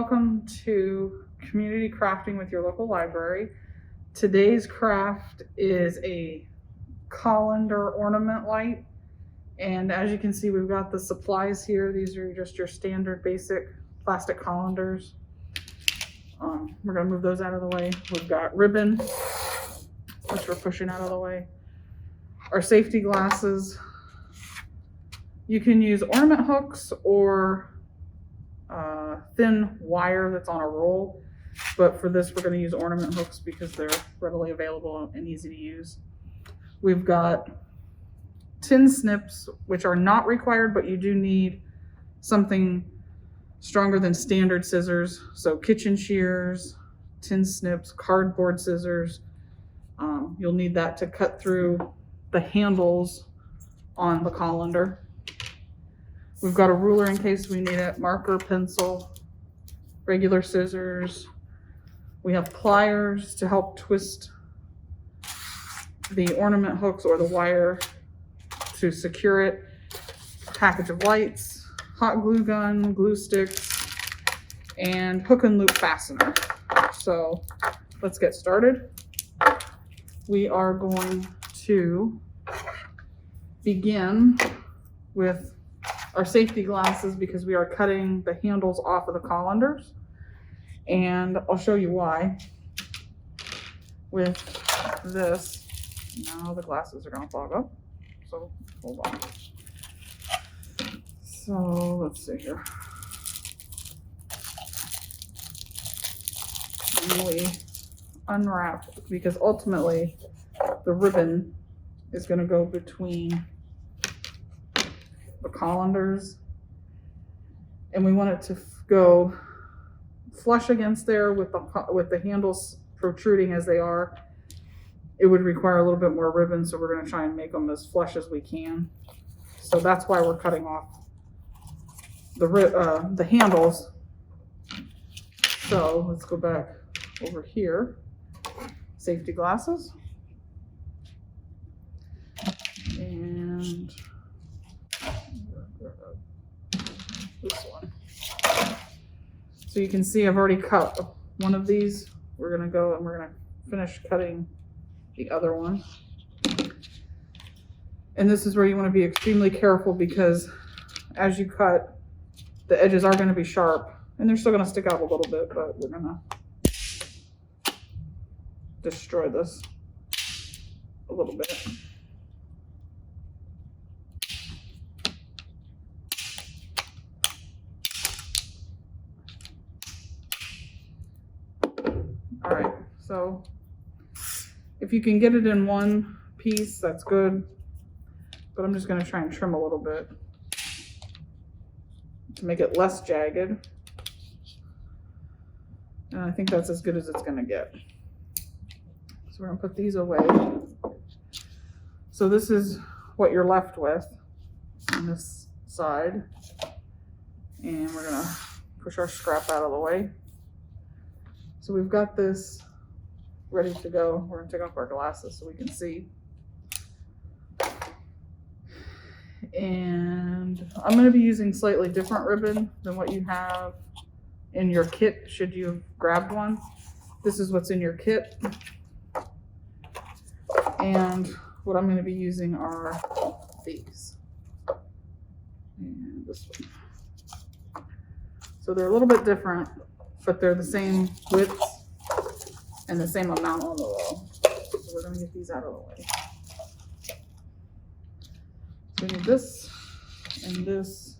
welcome to Community Crafting with your local library. Today's craft is a colander ornament light. And as you can see, we've got the supplies here. These are just your standard basic plastic colanders. We're gonna move those out of the way. We've got ribbon, which we're pushing out of the way. Our safety glasses. You can use ornament hooks or thin wire that's on a roll, but for this we're going to use ornament hooks because they're readily available and easy to use. We've got tin snips, which are not required, but you do need something stronger than standard scissors. So kitchen shears, tin snips, cardboard scissors. You'll need that to cut through the handles on the colander. We've got a ruler in case we need it, marker, pencil, regular scissors. We have pliers to help twist the ornament hooks or the wire to secure it. Package of lights, hot glue gun, glue sticks, and hook and loop fastener. So let's get started. We are going to begin with our safety glasses because we are cutting the handles off of the colanders, and I'll show you why. With this, now the glasses are going to fog up, so hold on. So let's see here. And we unwrap because ultimately the ribbon is going to go between the colanders, and we want it to go flush against there with the handles protruding as they are. It would require a little bit more ribbon, so we're going to try and make them as flush as we can. So that's why we're cutting off the handles. So let's go back over here. Safety glasses. And this one. So you can see I've already cut one of these. We're going to go and we're going to finish cutting the other one. And this is where you want to be extremely careful because as you cut, the edges are going to be sharp and they're still going to stick out a little bit, but we're going to destroy this a little bit. All right, so if you can get it in one piece, that's good, but I'm just going to try and trim a little bit to make it less jagged, and I think that's as good as it's going to get. So we're going to put these away. So this is what you're left with on this side, and we're going to push our scrap out of the way. So we've got this ready to go. We're going to take off our glasses so we can see. And I'm going to be using slightly different ribbon than what you have in your kit should you have grabbed one. This is what's in your kit. And what I'm going to be using are these. And this one. So they're a little bit different, but they're the same width and the same amount on the roll. So we're going to get these out of the way. So we need this and this,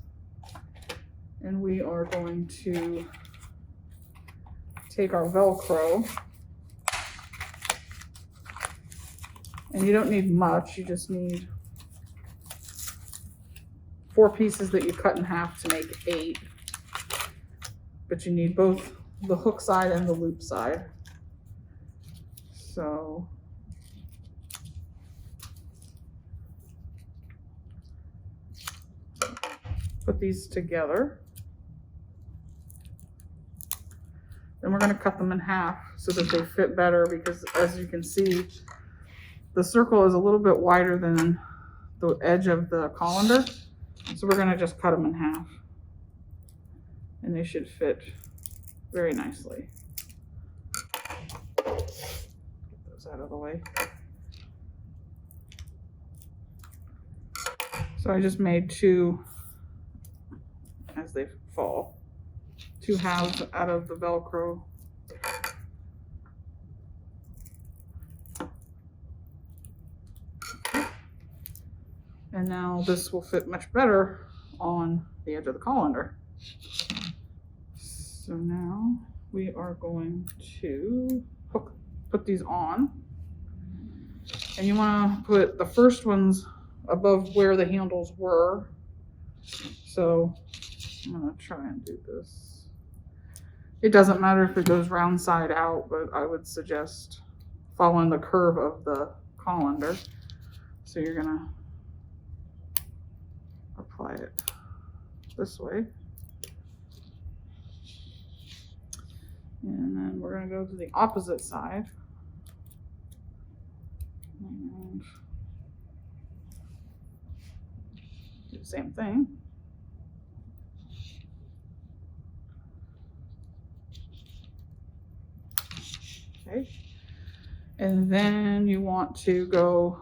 and we are going to take our velcro, and you don't need much, you just need 4 pieces that you cut in half to make 8. But you need both the hook side and the loop side. So put these together. Then we're going to cut them in half so that they fit better because as you can see, the circle is a little bit wider than the edge of the colander. So we're going to just cut them in half. And they should fit very nicely. Get those out of the way. So I just made two, as they fall, two halves out of the Velcro. And now this will fit much better on the edge of the colander. So now we are going to put these on. And you want to put the first ones above where the handles were. So I'm going to try and do this. It doesn't matter if it goes round side out, but I would suggest following the curve of the colander. So you're going to apply it this way. And then we're going to go to the opposite side. And do the same thing. Okay. And then you want to go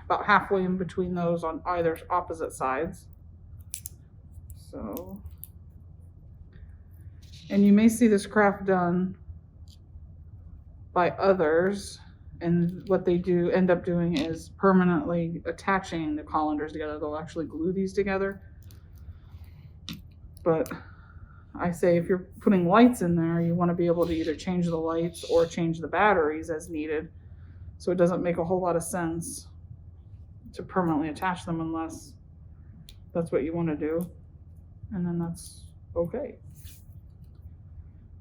about halfway in between those on either opposite sides. So, and you may see this craft done by others, and what they do end up doing is permanently attaching the colanders together. They'll actually glue these together. But I say if you're putting lights in there, you want to be able to either change the lights or change the batteries as needed. So it doesn't make a whole lot of sense to permanently attach them unless that's what you want to do. And then that's okay.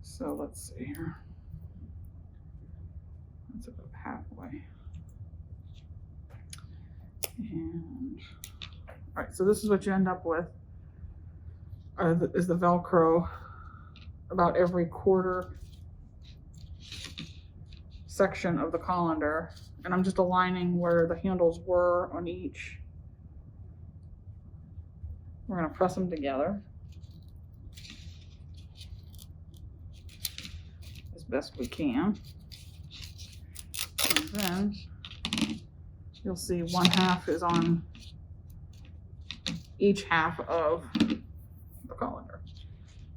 So let's see here. That's about halfway. And all right, so this is what you end up with. Is the Velcro about every quarter section of the colander, and I'm just aligning where the handles were on each. We're going to press them together as best we can, and then you'll see one half is on each half of the colander.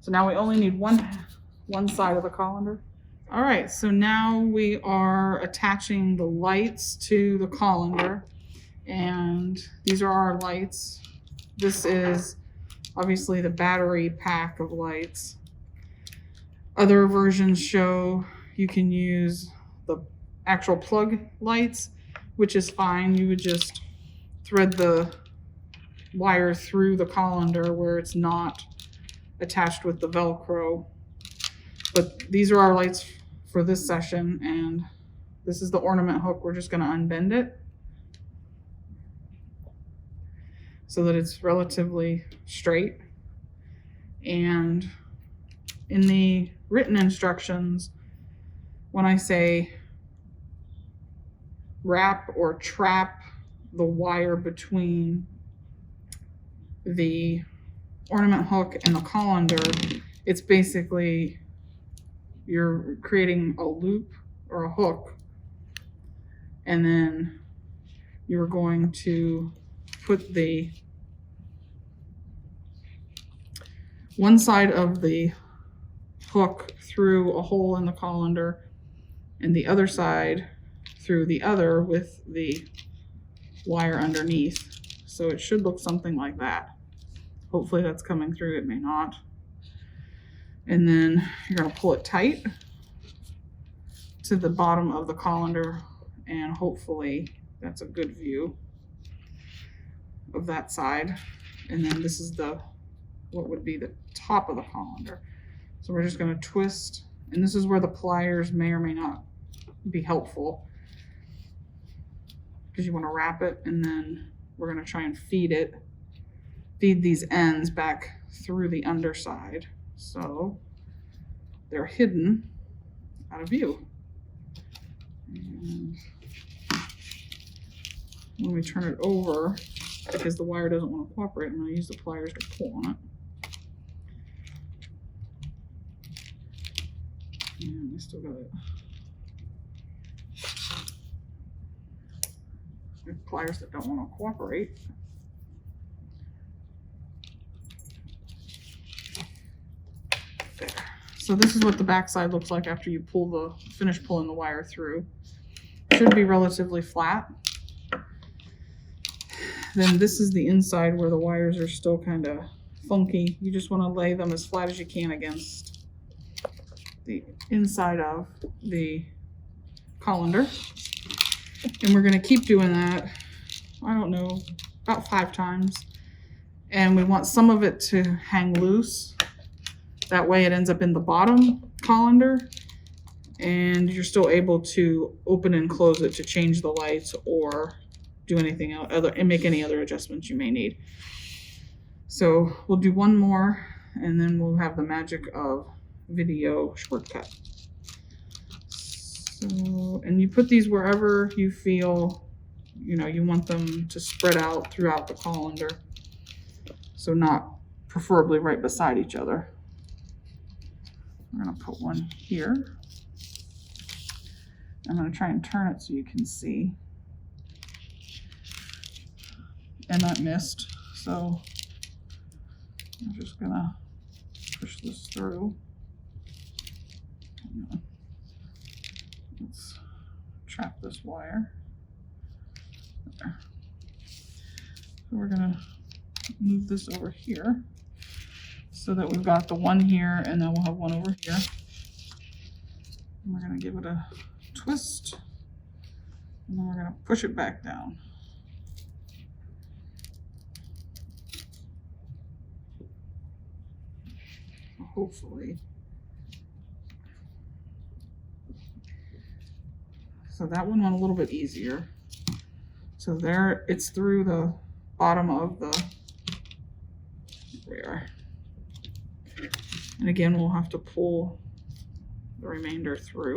So now we only need one side of the colander. All right, so now we are attaching the lights to the colander, and these are our lights. This is obviously the battery pack of lights. Other versions show you can use the actual plug lights, which is fine. You would just thread the wire through the colander where it's not attached with the Velcro. But these are our lights for this session, and this is the ornament hook. We're just going to unbend it so that it's relatively straight. And in the written instructions, when I say wrap or trap the wire between the ornament hook and the colander, it's basically you're creating a loop or a hook, and then you're going to put the one side of the hook through a hole in the colander and the other side through the other with the wire underneath. So it should look something like that. Hopefully that's coming through. It may not. And then you're going to pull it tight to the bottom of the colander, and hopefully that's a good view of that side. And then this is what would be the top of the colander. So we're just going to twist, and this is where the pliers may or may not be helpful, because you want to wrap it, and then we're going to try and feed these ends back through the underside so they're hidden out of view. And when we turn it over, because the wire doesn't want to cooperate, I'm going to use the pliers to pull on it. And I still got it. There's pliers that don't want to cooperate. There. So this is what the back side looks like after you finish pulling the wire through. It should be relatively flat. Then this is the inside where the wires are still kind of funky. You just want to lay them as flat as you can against the inside of the colander. And we're going to keep doing that, I don't know, about 5 times. And we want some of it to hang loose. That way it ends up in the bottom colander and you're still able to open and close it to change the lights or do anything else and make any other adjustments you may need. So we'll do one more and then we'll have the magic of video shortcut. So, and you put these wherever you feel, you want them to spread out throughout the colander. So not preferably right beside each other. We're going to put one here. I'm going to try and turn it so you can see. And that missed, so I'm just going to push this through. Let's trap this wire. There. So we're going to move this over here so that we've got the one here and then we'll have one over here. And we're going to give it a twist and then we're going to push it back down. Hopefully. So that one went a little bit easier. So there, it's through the bottom of the rear. And again, we'll have to pull the remainder through.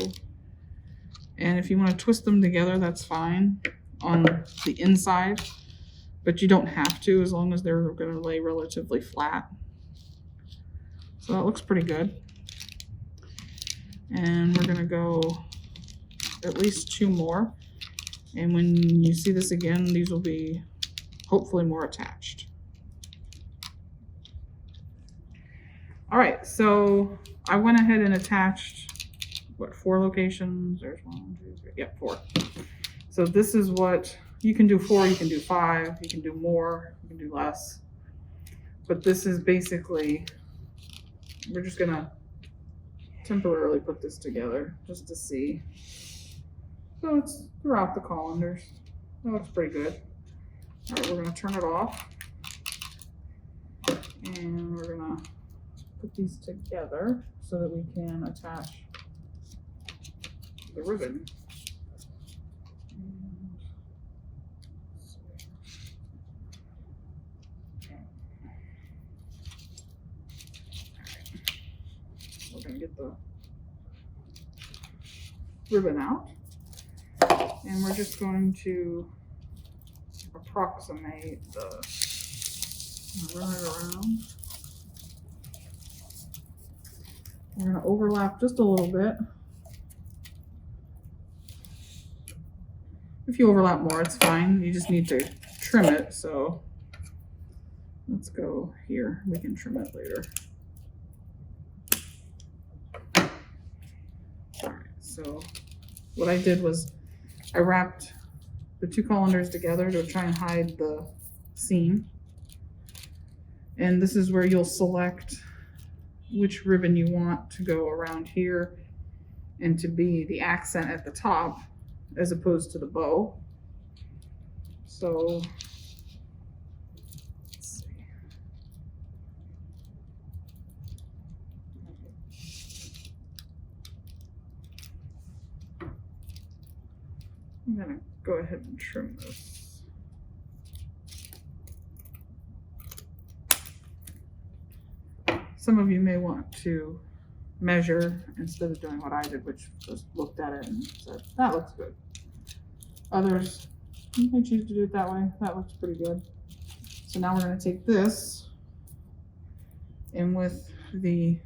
And if you want to twist them together, that's fine on the inside, but you don't have to as long as they're going to lay relatively flat. So that looks pretty good. And we're going to go at least 2 more. And when you see this again, these will be hopefully more attached. All right, so I went ahead and attached, 4 locations? There's 1, 2, 3, yep, 4. So this is what, you can do 4, you can do 5, you can do more, you can do less. But this is basically, we're just gonna temporarily put this together just to see. So it's throughout the colanders. That looks pretty good. All right, we're gonna turn it off. And we're gonna put these together so that we can attach the ribbon. We're gonna get the ribbon out. And we're just going to approximate run it around. We're going to overlap just a little bit. If you overlap more, it's fine. You just need to trim it. So let's go here. We can trim it later. All right, so what I did was I wrapped the 2 colanders together to try and hide the seam. And this is where you'll select which ribbon you want to go around here and to be the accent at the top as opposed to the bow. So let's see. I'm gonna go ahead and trim this. Some of you may want to measure instead of doing what I did, which just looked at it and said, that looks good. Others, you may choose to do it that way. That looks pretty good. So now we're going to take this and with the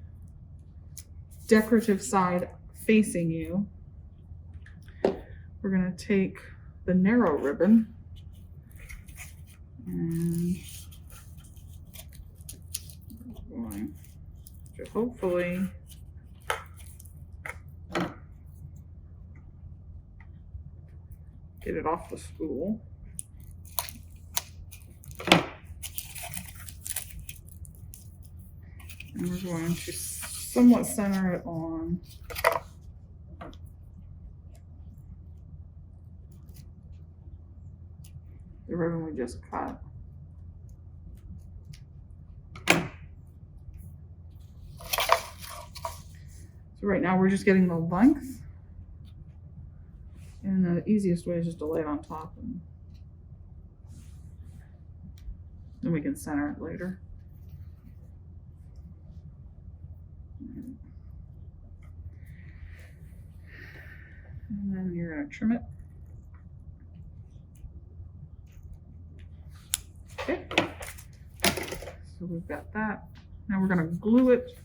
decorative side facing you, we're going to take the narrow ribbon and we're going to hopefully get it off the spool. And we're going to somewhat center it on the ribbon we just cut. So right now we're just getting the length. And the easiest way is just to lay it on top, and then we can center it later. And then you're going to trim it. Okay. So we've got that. Now we're going to glue it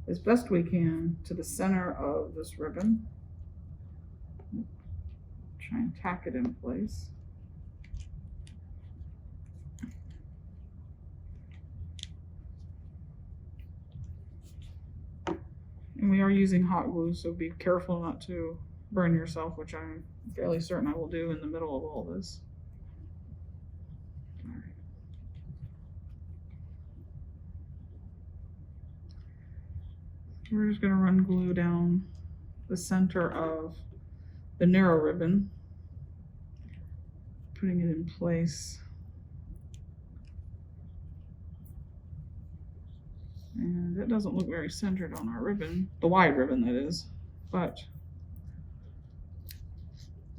as best we can to the center of this ribbon. Try and tack it in place. And we are using hot glue, so be careful not to burn yourself, which I'm fairly certain I will do in the middle of all this. All right. We're just going to run glue down the center of the narrow ribbon, putting it in place. And it doesn't look very centered on our ribbon, the wide ribbon that is, but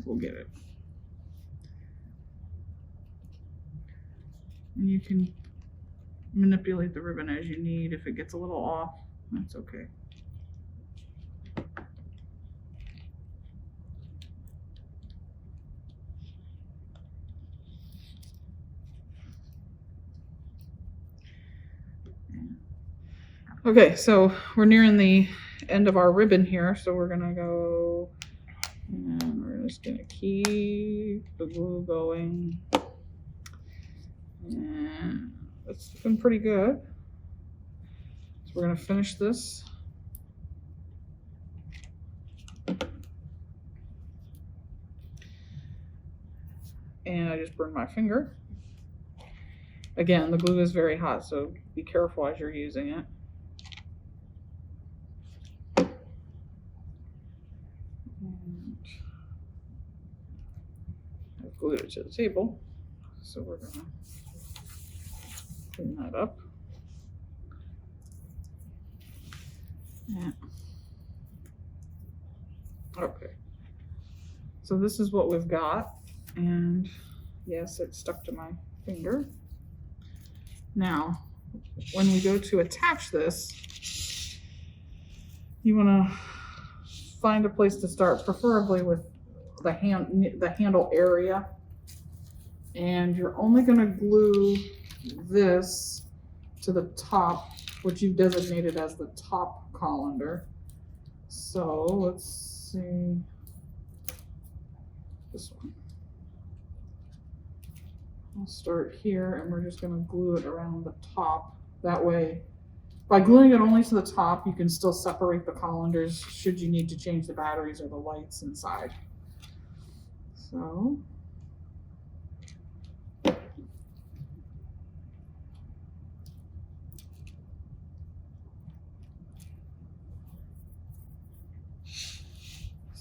we'll get it. And you can manipulate the ribbon as you need. If it gets a little off, that's okay. Okay, so we're nearing the end of our ribbon here, so we're gonna go, and we're just gonna keep the glue going. And it's looking pretty good. So we're gonna finish this. And I just burned my finger. Again, the glue is very hot, so be careful as you're using it. I've glued it to the table, so we're gonna clean that up. Yeah. Okay. So this is what we've got, and yes, it stuck to my finger. Now, when we go to attach this, you want to find a place to start, preferably with the handle area, and you're only going to glue this to the top, which you've designated as the top colander. So let's see this one. I'll start here, and we're just going to glue it around the top. That way, by gluing it only to the top, you can still separate the colanders should you need to change the batteries or the lights inside. So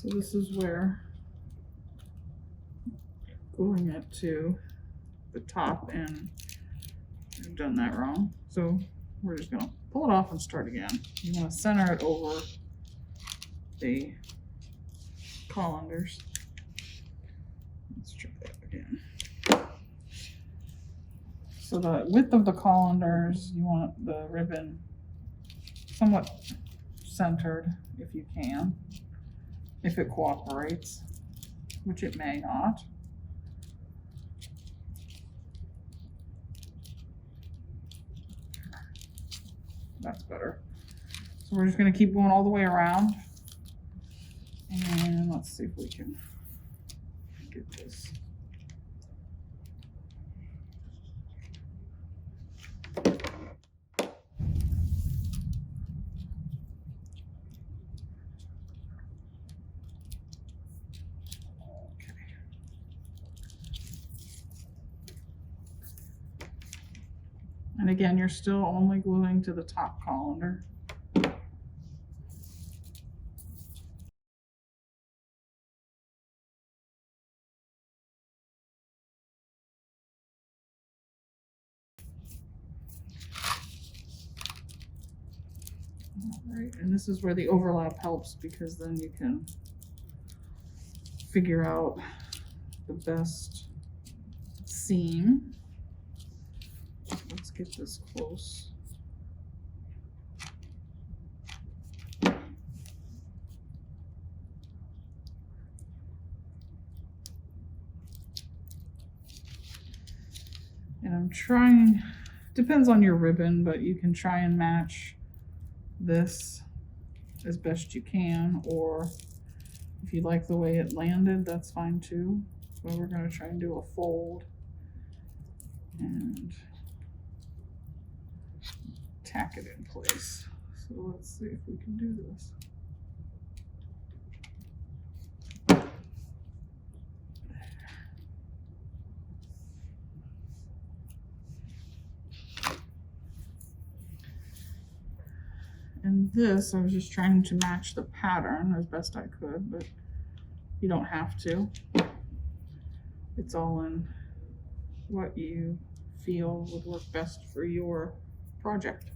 this is where gluing it to the top, and I've done that wrong. So we're just going to pull it off and start again. You want to center it over the colanders. Let's try that again. So the width of the colanders, you want the ribbon somewhat centered if you can, if it cooperates, which it may not. That's better. So we're just going to keep going all the way around. And let's see if we can get this. And again, you're still only gluing to the top colander. All right, and this is where the overlap helps, because then you can figure out the best seam. Let's get this close. And I'm trying, depends on your ribbon, but you can try and match this as best you can, or if you like the way it landed, that's fine too. So we're going to try and do a fold and tack it in place. So let's see if we can do this. And this, I was just trying to match the pattern as best I could, but you don't have to. It's all in what you feel would work best for your project.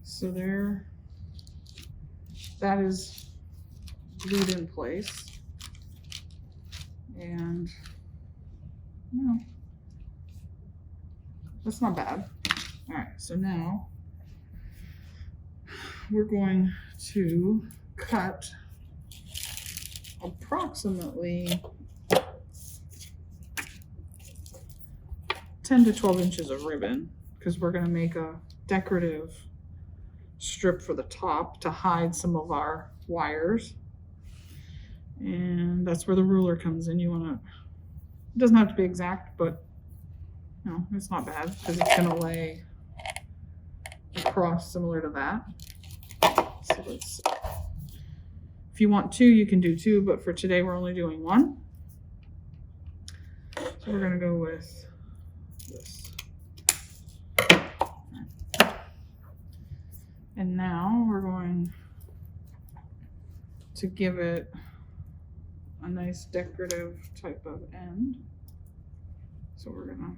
So there, that is glued in place. And, you know, that's not bad. All right, so now we're going to cut approximately 10 to 12 inches of ribbon, because we're going to make a decorative strip for the top to hide some of our wires. And that's where the ruler comes in. You want to, it doesn't have to be exact, but no, it's not bad, because it's going to lay across similar to that. So let's, if you want two, you can do two, but for today we're only doing one. So we're going to go with this. And now we're going to give it a nice decorative type of end. So we're going to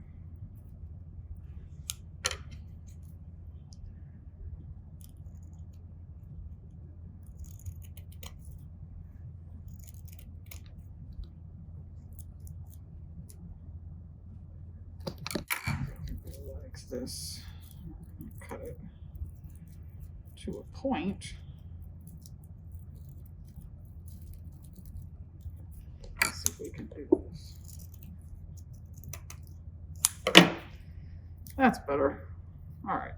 this, cut it to a point. Let's see if we can do this. That's better. All right.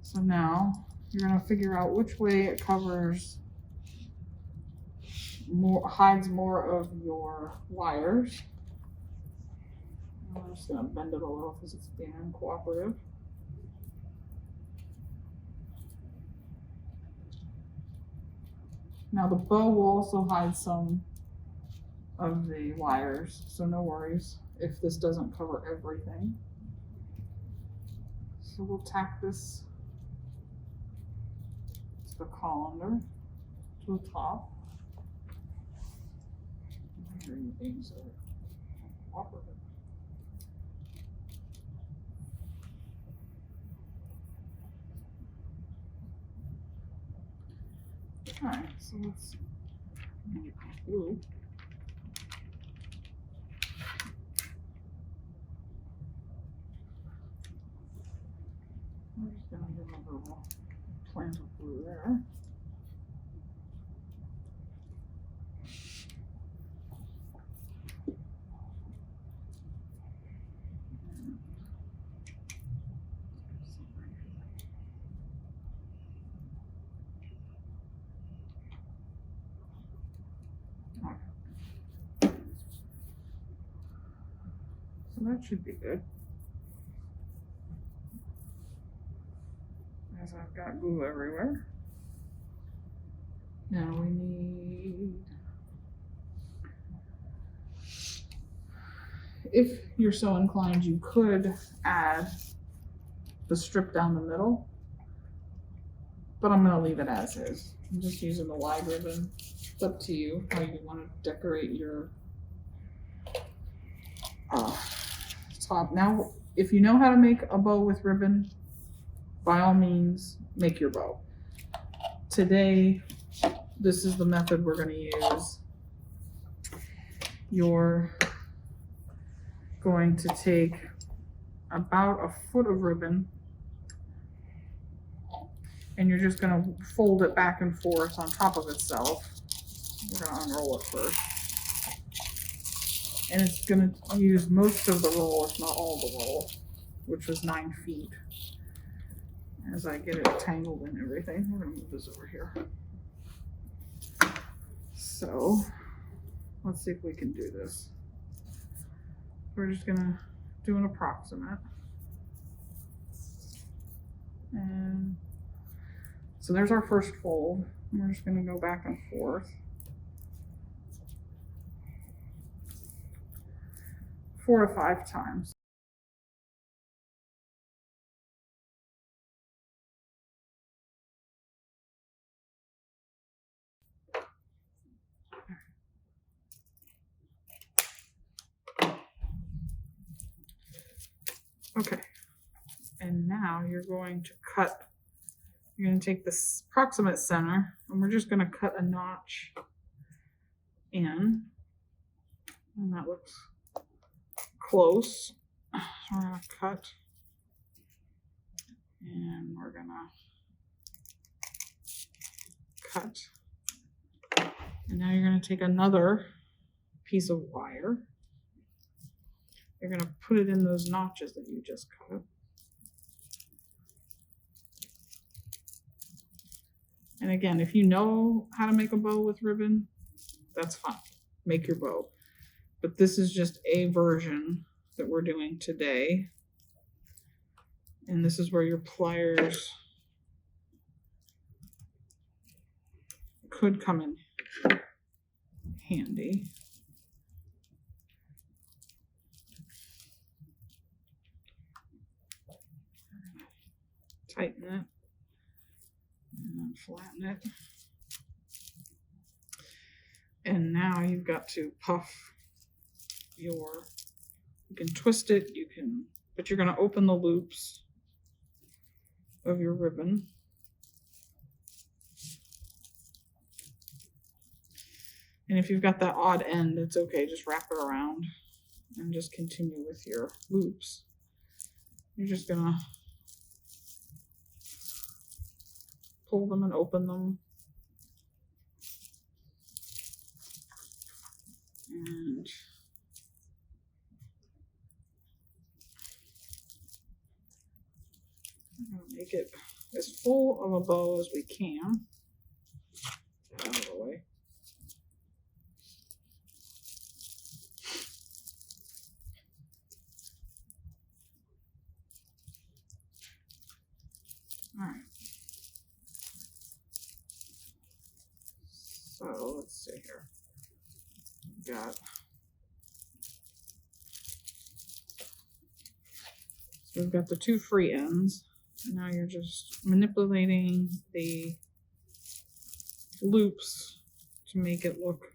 So now you're going to figure out which way it covers more, hides more of your wires. I'm just going to bend it a little because it's being uncooperative. Now the bow will also hide some of the wires, so no worries if this doesn't cover everything. So we'll tack this to the colander, to the top. Things are cooperative. Alright, so let's get glue. I'm just going to give a little plant of glue there. So that should be good. As I've got glue everywhere. Now we need, if you're so inclined, you could add the strip down the middle, but I'm gonna leave it as is. I'm just using the wide ribbon. It's up to you how you want to decorate your top. Now, if you know how to make a bow with ribbon, by all means, make your bow. Today, this is the method we're going to use. You're going to take about a foot of ribbon and you're just going to fold it back and forth on top of itself. We're going to unroll it first. And it's going to use most of the roll, if not all the roll, which was 9 feet. As I get it tangled and everything, we're going to move this over here. So let's see if we can do this. We're just going to do an approximate. And so there's our first fold. And we're just going to go back and forth. 4 to 5 times. Okay, and now you're going to cut, you're going to take this approximate center and we're just going to cut a notch in, and that looks close. So we're going to cut, and we're going to cut, and now you're going to take another piece of wire. You're going to put it in those notches that you just cut. And again, if you know how to make a bow with ribbon, that's fine. Make your bow. But this is just a version that we're doing today. And this is where your pliers could come in handy. Tighten it and then flatten it. And now you've got to puff your, you can twist it, you can, but you're going to open the loops of your ribbon. And if you've got that odd end, it's okay, just wrap it around and just continue with your loops. You're just going to pull them and open them. And I'm going to make it as full of a bow as we can. Get out of the way. All right. So let's see here. We've got the 2 free ends. Now you're just manipulating the loops to make it look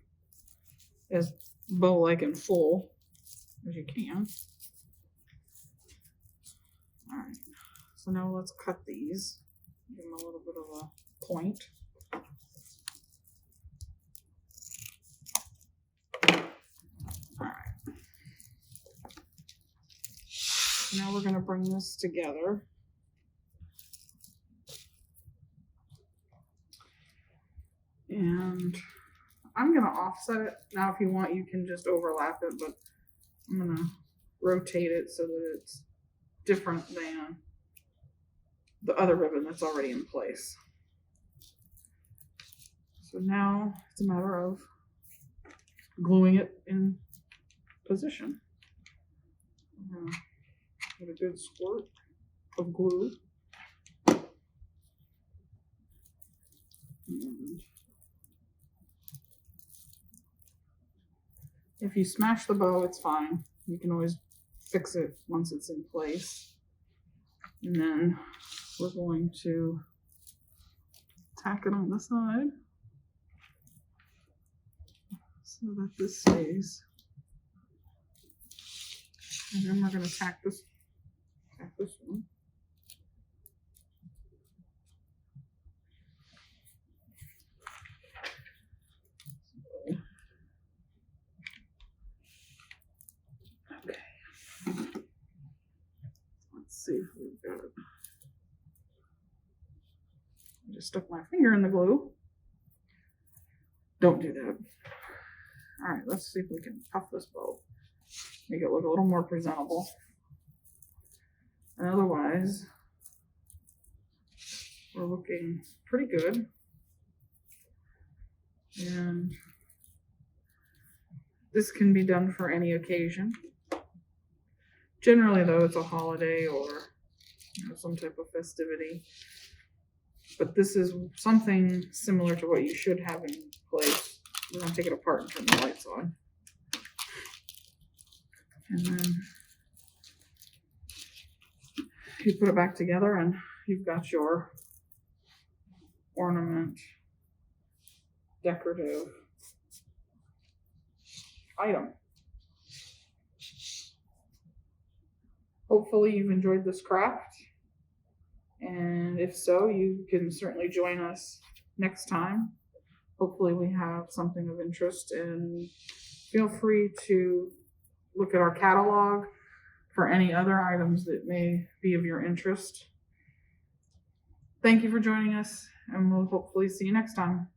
as bow-like and full as you can. All right, so now let's cut these. Give them a little bit of a point. All right. Now we're going to bring this together. And I'm going to offset it. Now, if you want, you can just overlap it, but I'm going to rotate it so that it's different than the other ribbon that's already in place. So now it's a matter of gluing it in position. a good squirt of glue. And if you smash the bow, it's fine. You can always fix it once it's in place. And then we're going to tack it on the side so that this stays. And then we're going to tack this one. Okay. Let's see if we've got it. I just stuck my finger in the glue. Don't do that. All right, let's see if we can puff this bow. Make it look a little more presentable. And otherwise, we're looking pretty good. And this can be done for any occasion. Generally, though, it's a holiday or some type of festivity. But this is something similar to what you should have in place. We're going to take it apart and turn the lights on. And then you put it back together and you've got your ornament decorative item. Hopefully you've enjoyed this craft, and if so, you can certainly join us next time. Hopefully we have something of interest, and feel free to look at our catalog for any other items that may be of your interest. Thank you for joining us, and we'll hopefully see you next time.